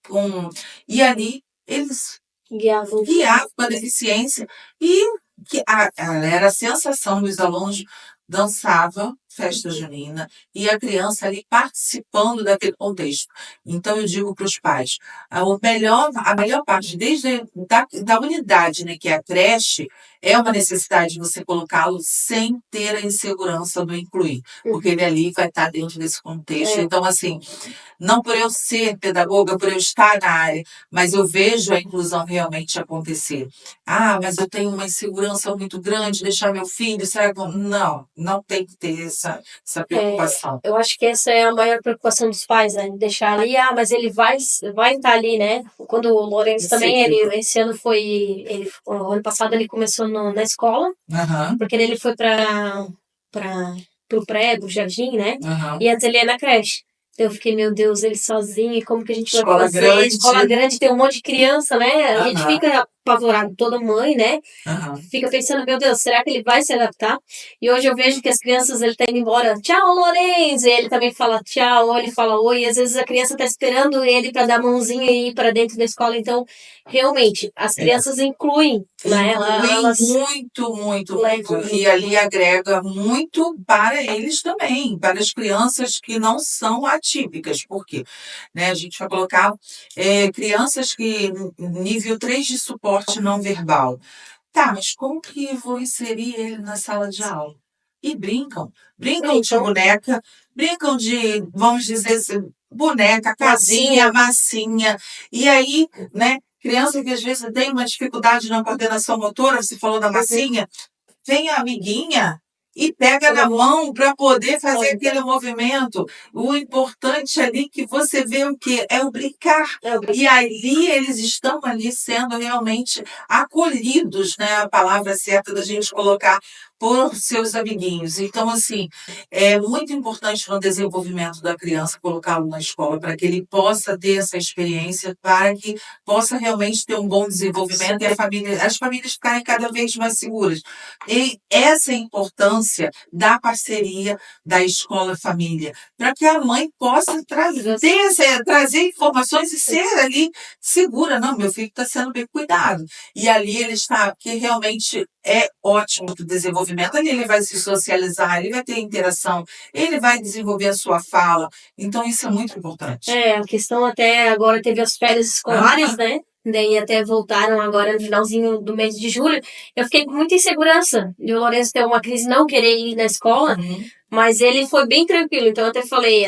e ali eles Guiavam. guiavam com a deficiência e era a sensação dos alunos dançava festa junina e a criança ali participando daquele contexto. Então eu digo para os pais, a melhor parte desde da unidade, né, que é a creche, é uma necessidade de você colocá-lo sem ter a insegurança do incluir, porque ele ali vai estar dentro desse contexto. É. Então, assim, não por eu ser pedagoga, por eu estar na área, mas eu vejo a inclusão realmente acontecer. Ah, mas eu tenho uma insegurança muito grande, deixar meu filho, será que... Não, não tem que ter essa preocupação. Eu acho que essa é a maior preocupação dos pais, né? Deixar ali, mas ele vai estar ali, né? Quando o Lourenço também, esse ano o ano passado ele começou na escola, porque ele foi pro pré, pro jardim, né? E antes ele ia na creche. Eu fiquei, meu Deus, ele sozinho, e como que a gente vai fazer? Grande. Escola grande, tem um monte de criança, né? A gente fica apavorado, toda mãe, né? Fica pensando, meu Deus, será que ele vai se adaptar? E hoje eu vejo que as crianças, ele tá indo embora, tchau, Lourenço! E ele também fala tchau, ou ele fala oi, e às vezes a criança tá esperando ele para dar a mãozinha e ir para dentro da escola. Então, realmente, as crianças incluem, né? Elas muito, muito, muito. E ali agrega muito para eles também, para as crianças que não são atípicas. Por quê? Né, a gente vai colocar crianças que nível 3 de suporte não verbal. Tá, mas como que vou inserir ele na sala de aula? E brincam. Brincam de boneca, brincam de, vamos dizer assim, boneca, casinha, massinha. E aí, né, criança que às vezes tem uma dificuldade na coordenação motora, você falou da massinha, vem a amiguinha e pega na mão para poder fazer aquele movimento. O importante ali que você vê o quê? É o brincar. E ali eles estão ali sendo realmente acolhidos, né? A palavra certa da gente colocar por seus amiguinhos. Então, assim, é muito importante no desenvolvimento da criança colocá-lo na escola para que ele possa ter essa experiência, para que possa realmente ter um bom desenvolvimento e as famílias ficarem cada vez mais seguras. E essa é a importância da parceria da escola-família, para que a mãe possa trazer informações e ser ali segura. Não, meu filho está sendo bem cuidado. E ali ele está, que realmente é ótimo para o desenvolvimento. Ali ele vai se socializar, ele vai ter interação, ele vai desenvolver a sua fala. Então, isso é muito importante. A questão até agora teve as férias escolares, né? Daí até voltaram agora no finalzinho do mês de julho. Eu fiquei com muita insegurança de o Lourenço ter uma crise, não querer ir na escola, mas ele foi bem tranquilo. Então eu até falei,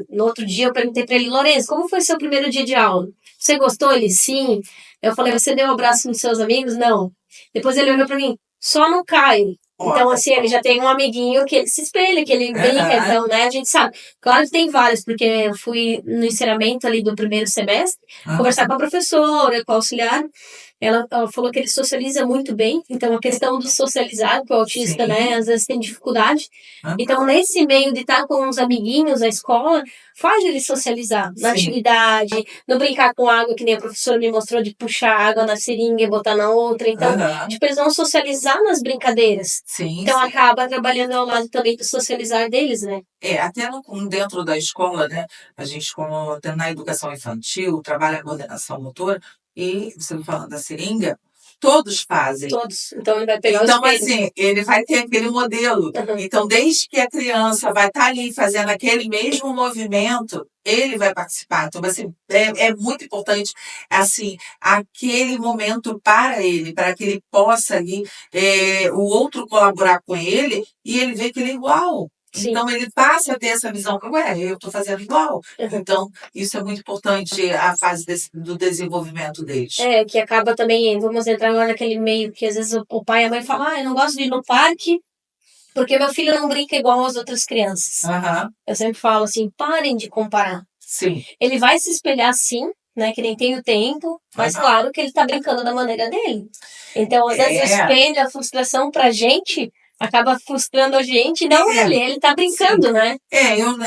no outro dia eu perguntei para ele, Lourenço, como foi seu primeiro dia de aula? Você gostou? Ele, sim. Eu falei, você deu um abraço nos seus amigos? Não. Depois ele olhou para mim, só no Caio. Então, assim, ele já tem um amiguinho que ele se espelha, que ele brinca, então, né, a gente sabe. Claro que tem vários, porque eu fui no encerramento ali do primeiro semestre, conversar com a professora, com a auxiliar, ela falou que ele socializa muito bem, então a questão do socializar, que o autista, né, às vezes tem dificuldade. Então, nesse meio de estar com os amiguinhos na escola, faz ele socializar na atividade, não brincar com água, que nem a professora me mostrou, de puxar água na seringa e botar na outra. Então, tipo, eles vão socializar nas brincadeiras. Então, acaba trabalhando ao lado também do socializar deles, né? Até dentro da escola, né? A gente, como na educação infantil, trabalha a coordenação motora, e você falando da seringa, Todos fazem. Todos. Então ele vai pegar o Então, espelho. assim, ele vai ter aquele modelo. Uhum. Então, desde que a criança vai estar ali fazendo aquele mesmo movimento, ele vai participar. Então, assim, é muito importante, assim, aquele momento para que ele possa ali, o outro colaborar com ele e ele vê que ele é igual. Sim. Então, ele passa a ter essa visão, ué, eu estou fazendo igual. Uhum. Então, isso é muito importante, a fase do desenvolvimento deles. Que acaba também, vamos entrar agora naquele meio que às vezes o pai e a mãe falam, eu não gosto de ir no parque porque meu filho não brinca igual às outras crianças. Aham, Eu sempre falo assim, parem de comparar. sim. Ele vai se espelhar sim, né, que nem tem o tempo, mas Aham. claro que ele tá brincando da maneira dele. Então, às vezes, o É. espelho, a frustração pra gente acaba frustrando a gente, não É. ele tá brincando, né?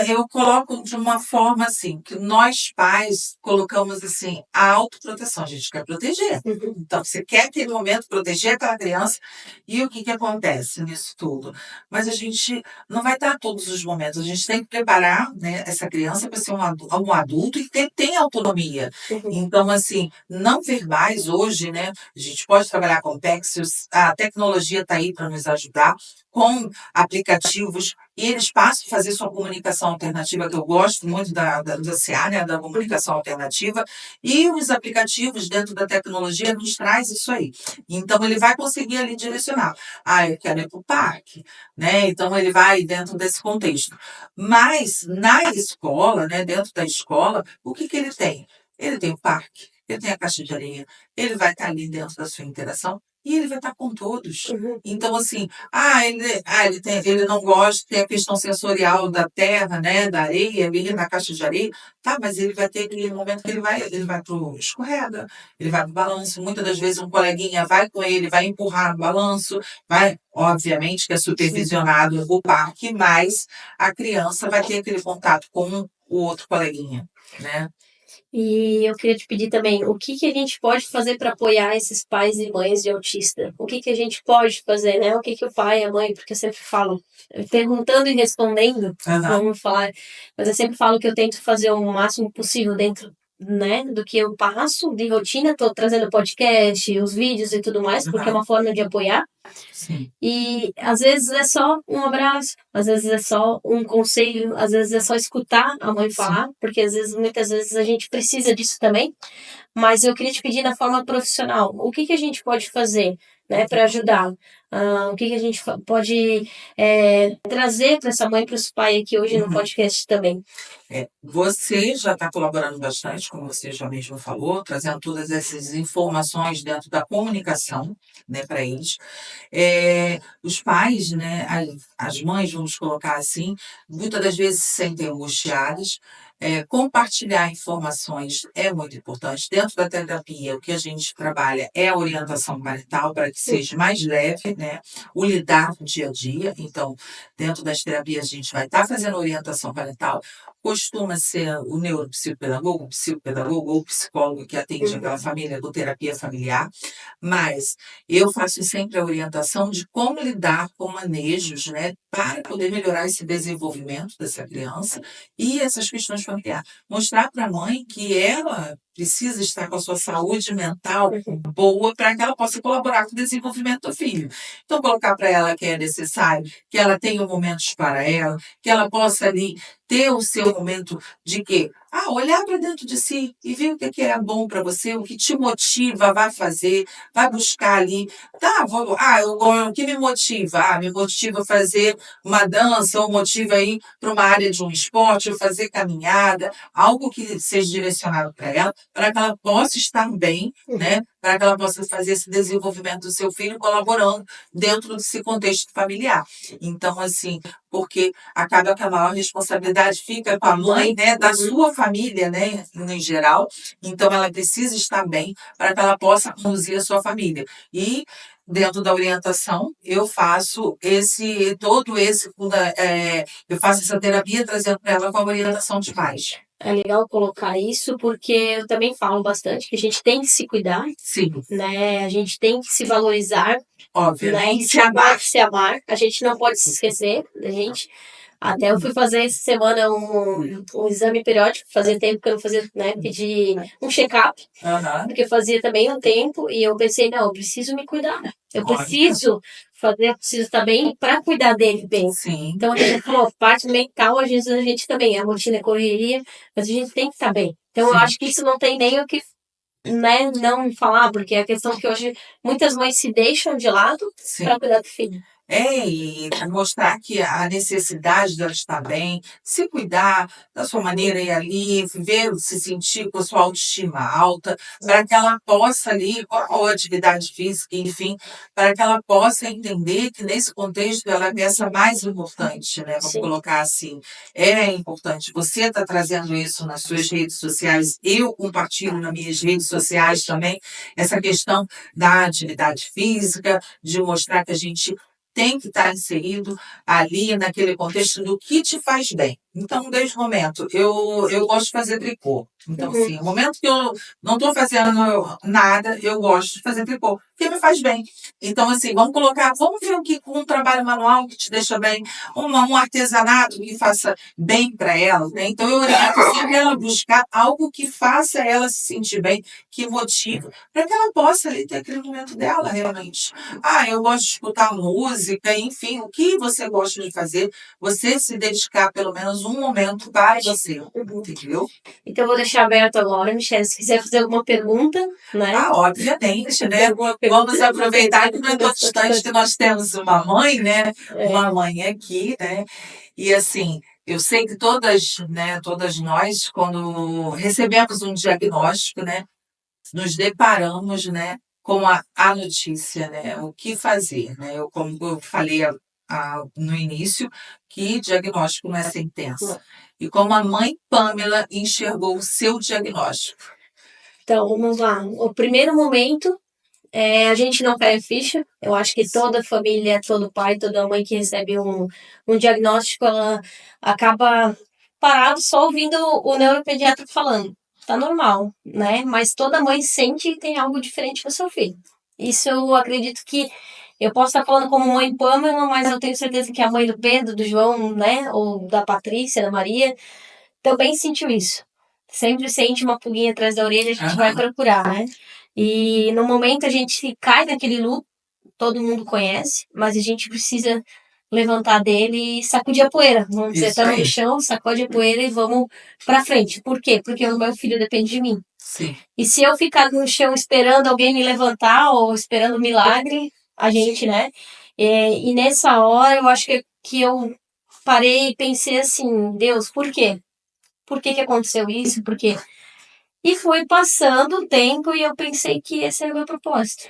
Eu coloco de uma forma assim, que nós pais colocamos assim, a autoproteção, a gente quer proteger. Uhum. Então, você quer aquele momento proteger aquela criança, e o que acontece nisso tudo? Mas a gente não vai estar todos os momentos, a gente tem que preparar, né, essa criança para ser um adulto e tem autonomia. Uhum. Então, assim, não verbais hoje, né, a gente pode trabalhar com Péxios, a tecnologia está aí para nos ajudar, com aplicativos, e eles passam a fazer sua comunicação alternativa, que eu gosto muito da CA, né, da comunicação alternativa, e os aplicativos dentro da tecnologia nos traz isso aí. Então, ele vai conseguir ali direcionar. Eu quero ir para o parque, né? Então, ele vai dentro desse contexto. Mas, na escola, né, dentro da escola, o que ele tem? Ele tem o parque, ele tem a caixa de areia, ele vai estar ali dentro da sua interação, e ele vai estar com todos. Uhum. Então, assim, ele não gosta, tem a questão sensorial da terra, né, da areia, ali na caixa de areia, tá, mas ele vai ter aquele momento que ele vai pro escorrega, ele vai pro balanço, muitas das vezes um coleguinha vai com ele, vai empurrar no balanço, vai, obviamente que é supervisionado o parque, mas a criança vai ter aquele contato com o outro coleguinha, né? E eu queria te pedir também, o que a gente pode fazer para apoiar esses pais e mães de autista? O que a gente pode fazer, né? O que o pai e a mãe, porque eu sempre falo, perguntando e respondendo, vamos falar, mas eu sempre falo que eu tento fazer o máximo possível dentro, né, do que eu passo de rotina, estou trazendo podcast, os vídeos e tudo mais, porque é uma forma de apoiar. Sim. E às vezes é só um abraço, às vezes é só um conselho, às vezes é só escutar a mãe falar, porque muitas vezes a gente precisa disso também. Mas eu queria te pedir na forma profissional, o que a gente pode fazer, né, para ajudar? O que a gente pode trazer para essa mãe, para os pais aqui hoje no podcast também? Você já está colaborando bastante, como você já mesmo falou, trazendo todas essas informações dentro da comunicação, né, para eles. Os pais, né, as mães, vamos colocar assim, muitas das vezes se sentem angustiadas. Compartilhar informações é muito importante. Dentro da terapia, o que a gente trabalha é a orientação parental para que seja mais leve, né? O lidar no dia a dia. Então, dentro das terapias, a gente vai estar fazendo orientação parental. Costuma ser o neuropsicopedagogo, o psicopedagogo ou o psicólogo que atende aquela família do terapia familiar, mas eu faço sempre a orientação de como lidar com manejos, né, para poder melhorar esse desenvolvimento dessa criança e essas questões familiares. Mostrar para a mãe que ela precisa estar com a sua saúde mental boa para que ela possa colaborar com o desenvolvimento do filho. Então, colocar para ela que é necessário, que ela tenha momentos para ela, que ela possa ali ter o seu momento de quê? Olhar para dentro de si e ver o que é bom para você, o que te motiva, vai fazer, vai buscar ali. O que me motiva? Me motiva a fazer uma dança, ou motiva a ir para uma área de um esporte, ou fazer caminhada, algo que seja direcionado para ela, para que ela possa estar bem, né? Para que ela possa fazer esse desenvolvimento do seu filho colaborando dentro desse contexto familiar. Então, assim, porque acaba que a maior responsabilidade fica com a mãe, né, da sua família, né, em geral. Então, ela precisa estar bem para que ela possa conduzir a sua família. E dentro da orientação, eu faço eu faço essa terapia trazendo para ela com a orientação de pais. É legal colocar isso, porque eu também falo bastante que a gente tem que se cuidar, Sim, né? A gente tem que se valorizar, né? obviamente, Se amar, se amar. A gente não pode se esquecer da gente, Até eu fui fazer essa semana um exame periódico, fazia tempo que eu não fazia, né? Pedi um check-up, porque fazia também um tempo, e eu pensei, não, eu preciso me cuidar. Eu preciso fazer, eu preciso estar bem para cuidar dele bem. Sim. Então, a gente falou, parte mental, às vezes a gente também, a rotina é correria, mas a gente tem que estar bem. Então, eu acho que isso não tem nem o que, né, não falar, porque é a questão que hoje muitas mães se deixam de lado para cuidar do filho. E mostrar que a necessidade dela estar bem, se cuidar da sua maneira e ali, ver, se sentir com a sua autoestima alta, para que ela possa ali, ou atividade física, enfim, para que ela possa entender que nesse contexto ela é essa mais importante, né? Vamos colocar assim, é importante. Você está trazendo isso nas suas redes sociais, eu compartilho nas minhas redes sociais também, essa questão da atividade física, de mostrar que a gente tem que estar inserido ali naquele contexto do que te faz bem. Então, desde o momento, eu gosto de fazer tricô. Então, assim, no momento que eu não estou fazendo nada, eu gosto de fazer tricô, porque me faz bem. Então, assim, vamos ver o que um trabalho manual que te deixa bem, um artesanato que faça bem para ela, né? Então, eu oriento sempre ela a buscar algo que faça ela se sentir bem, que motive, para que ela possa ali ter aquele momento dela, realmente. Eu gosto de escutar música, enfim, o que você gosta de fazer, você se dedicar pelo menos um momento para você, entendeu? Então, eu vou deixar aberto agora, Michelle, se quiser fazer alguma pergunta, né? Obviamente, né? Vamos aproveitar que não é tão distante que nós temos uma mãe, né? Uma mãe aqui, né? E assim, eu sei que todas nós, quando recebemos um diagnóstico, né? Nos deparamos, né, com a notícia, né, o que fazer, né? Como eu falei no início, que diagnóstico não é sentença. E como a mãe Pamela enxergou o seu diagnóstico. Então, vamos lá. O primeiro momento a gente não cai a ficha. Eu acho que toda família, todo pai, toda mãe que recebe um diagnóstico, ela acaba parado só ouvindo o neuropediatra falando. Tá normal, né? Mas toda mãe sente que tem algo diferente com o seu filho. Isso eu acredito que eu posso estar falando como mãe Pamela, mas eu tenho certeza que a mãe do Pedro, do João, né? Ou da Patrícia, da Maria, também sentiu isso. Sempre sente uma pulguinha atrás da orelha, a gente vai procurar, né? E no momento a gente cai naquele luto, todo mundo conhece, mas a gente precisa levantar dele e sacudir a poeira. Vamos dizer, tá no chão, sacode a poeira e vamos pra frente. Por quê? Porque o meu filho depende de mim. Sim. E se eu ficar no chão esperando alguém me levantar ou esperando um milagre, a gente, né? E nessa hora eu acho que eu parei e pensei assim, Deus, por quê? Por que aconteceu isso? Por quê? E foi passando o tempo e eu pensei que esse era o meu propósito.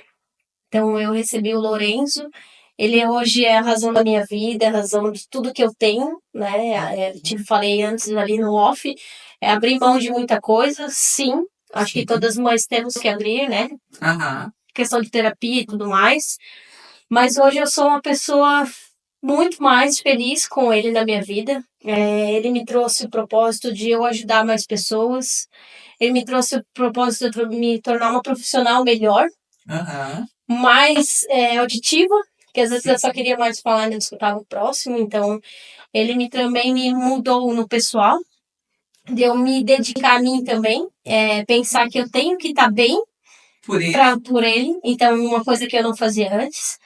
Então eu recebi o Lourenço, ele hoje é a razão da minha vida, a razão de tudo que eu tenho, né? Te falei antes ali no off, abrir mão de muita coisa, sim. Acho que todas nós temos que abrir, né? Questão de terapia e tudo mais. Mas hoje eu sou uma pessoa muito mais feliz com ele na minha vida. Ele me trouxe o propósito de eu ajudar mais pessoas. Ele me trouxe o propósito de me tornar uma profissional melhor, mais auditiva, que às vezes eu só queria mais falar e não escutava o próximo. Então, ele também me mudou no pessoal, de eu me dedicar a mim também, pensar que eu tenho que estar bem por ele. Então, uma coisa que eu não fazia antes.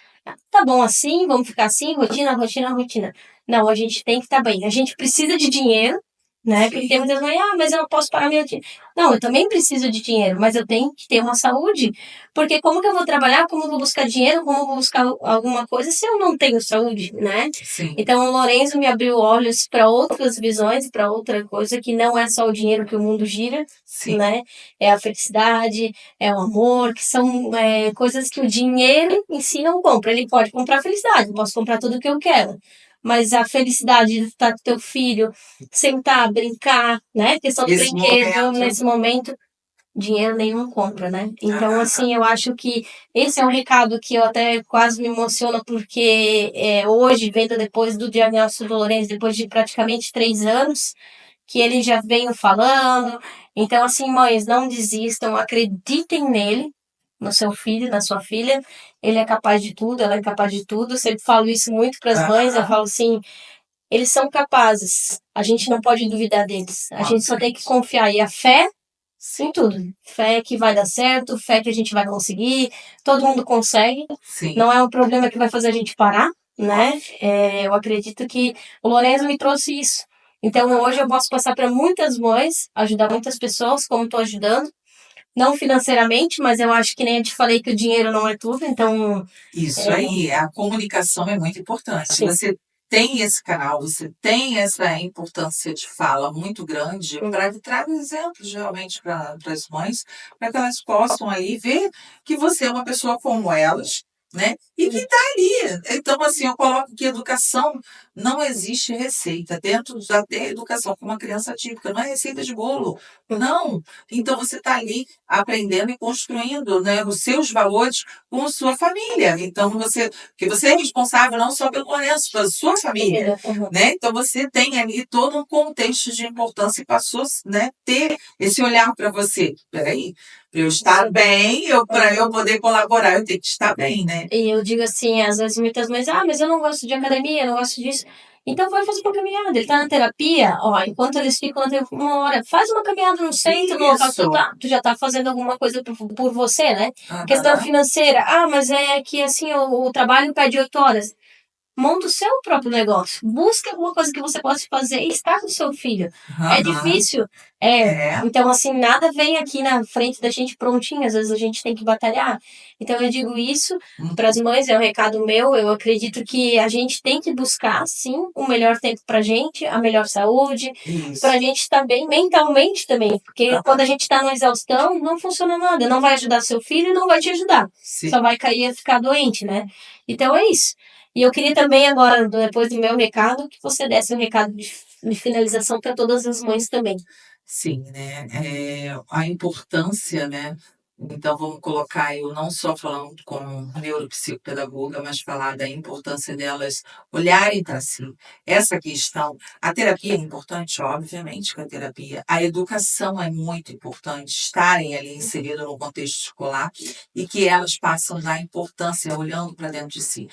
Tá bom assim, vamos ficar assim, rotina, rotina, rotina. Não, a gente tem que estar bem. A gente precisa de dinheiro, né? Porque tem muitas mães, mas eu não posso pagar meu dinheiro. Não, eu também preciso de dinheiro, mas eu tenho que ter uma saúde. Porque como que eu vou trabalhar, como eu vou buscar dinheiro, como eu vou buscar alguma coisa se eu não tenho saúde, né? Sim. Então o Lourenço me abriu olhos para outras visões, para outra coisa que não é só o dinheiro que o mundo gira, né? É a felicidade, é o amor, que são coisas que o dinheiro em si não compra. Ele pode comprar felicidade, eu posso comprar tudo o que eu quero. Mas a felicidade de estar com teu filho, sentar, brincar, né? Questão do brinquedo, nesse momento, dinheiro nenhum compra, né? Então, assim, eu acho que esse é um recado que eu até quase me emociono, porque hoje, vendo depois do diagnóstico do Lourenço, depois de praticamente 3 anos, que ele já veio falando. Então, assim, mães, não desistam, acreditem nele, no seu filho, na sua filha. Ele é capaz de tudo, ela é capaz de tudo. Eu sempre falo isso muito para as mães, eu falo assim, eles são capazes. A gente não pode duvidar deles. A gente só tem que confiar. E a fé em tudo. Fé que vai dar certo, fé que a gente vai conseguir. Todo mundo consegue. Sim. Não é um problema que vai fazer a gente parar, né? Eu acredito que o Lorenzo me trouxe isso. Então hoje eu posso passar para muitas mães, ajudar muitas pessoas, como estou ajudando. Não financeiramente, mas eu acho que nem eu te falei que o dinheiro não é tudo, então... Isso aí, a comunicação é muito importante. Sim. Você tem esse canal, você tem essa importância de fala muito grande para trazer exemplos realmente para as mães, para que elas possam aí ver que você é uma pessoa como elas, né? E que está ali. Então, assim, eu coloco que educação não existe receita. Dentro da educação com uma criança típica, não é receita de bolo. Não. Então, você está ali aprendendo e construindo, né, os seus valores com a sua família. Então, porque você é responsável não só pelo Lourenço, pela sua família, né? Então, você tem ali todo um contexto de importância e passou, né, ter esse olhar para você. Peraí, para eu estar bem, para eu poder colaborar, eu tenho que estar bem, né? E eu digo assim, às vezes muitas mães, mas eu não gosto de academia, eu não gosto disso. Então vai fazer uma caminhada. Ele tá na terapia, ó, enquanto eles ficam na terapia, 1 hora, faz uma caminhada no centro, no local que tu tá. Tu já tá fazendo alguma coisa por você, né? Questão financeira. Mas é que assim, o trabalho pede 8 horas. Monta o seu próprio negócio. Busca alguma coisa que você possa fazer e estar com o seu filho. É difícil. Então, assim, nada vem aqui na frente da gente prontinho. Às vezes a gente tem que batalhar. Então, eu digo isso para as mães, é um recado meu. Eu acredito que a gente tem que buscar, sim, o melhor tempo pra gente, a melhor saúde, pra gente estar bem mentalmente também. Porque quando a gente tá numa exaustão, não funciona nada. Não vai ajudar seu filho e não vai te ajudar. Sim. Só vai cair e ficar doente, né? Então, é isso. E eu queria também agora, depois do meu recado, que você desse um recado de finalização para todas as mães também. Sim, né? A importância, né? Então, vamos colocar eu não só falando como neuropsicopedagoga, mas falar da importância delas olharem para si. Essa questão, a terapia é importante, obviamente que a terapia, a educação é muito importante, estarem ali inseridas no contexto escolar e que elas passam a dar importância olhando para dentro de si.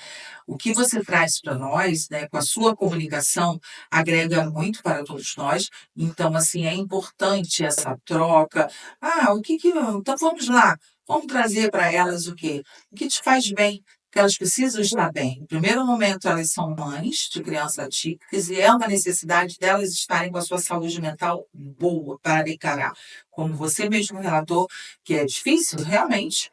O que você traz para nós, né, com a sua comunicação, agrega muito para todos nós. Então, assim, é importante essa troca. Então, vamos lá. Vamos trazer para elas o quê? O que te faz bem, que elas precisam estar bem. No primeiro momento, elas são mães de crianças atípicas e é uma necessidade delas estarem com a sua saúde mental boa para encarar. Como você mesmo relatou, que é difícil, realmente.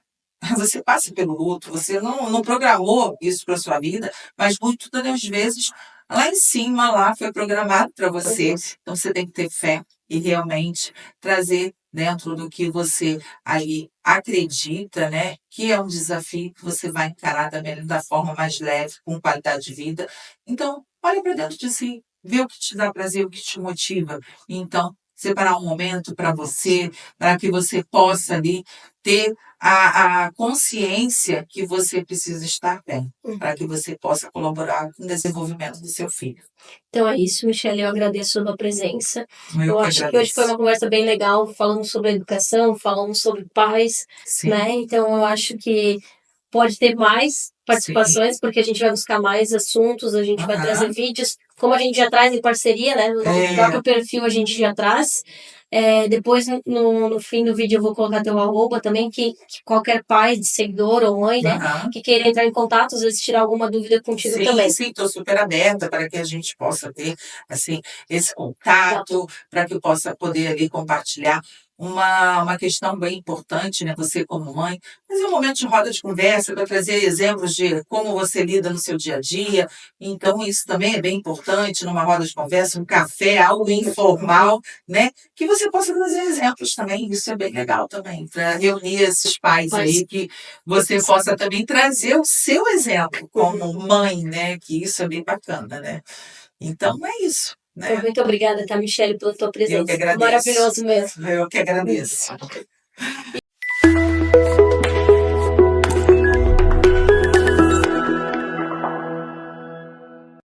Você passa pelo luto, você não programou isso para sua vida, mas muitas das vezes lá em cima, lá foi programado para você. Então você tem que ter fé e realmente trazer dentro do que você aí acredita, né? Que é um desafio que você vai encarar da forma mais leve, com qualidade de vida. Então, olha para dentro de si, vê o que te dá prazer, o que te motiva. Então, separar um momento para você, para que você possa ali ter a consciência que você precisa estar bem, para que você possa colaborar com o desenvolvimento do seu filho. Então é isso, Michelle, eu agradeço a sua presença. Eu que acho que hoje foi uma conversa bem legal, falando sobre educação, falando sobre pais, Sim. né? Então eu acho que pode ter mais participações, porque a gente vai buscar mais assuntos, a gente vai trazer vídeos, como a gente já traz em parceria, né? No próprio perfil a gente já traz. Depois, no fim do vídeo, eu vou colocar teu arroba também, que qualquer pai, seguidor ou mãe, né, que queira entrar em contato, às vezes tirar alguma dúvida contigo também. Sim, estou super aberta para que a gente possa ter, assim, esse contato, para que eu possa poder ali compartilhar uma questão bem importante, né? Você como mãe, fazer um momento de roda de conversa para trazer exemplos de como você lida no seu dia a dia. Então, isso também é bem importante numa roda de conversa, um café, algo informal, né? Que você possa trazer exemplos também. Isso é bem legal também, para reunir esses pais aí, que você possa também trazer o seu exemplo como mãe, né? Que isso é bem bacana, né? Então, é isso. Né? Então, muito obrigada, tá, Michelle, pela tua presença. Eu que agradeço. Maravilhoso mesmo. Eu que agradeço.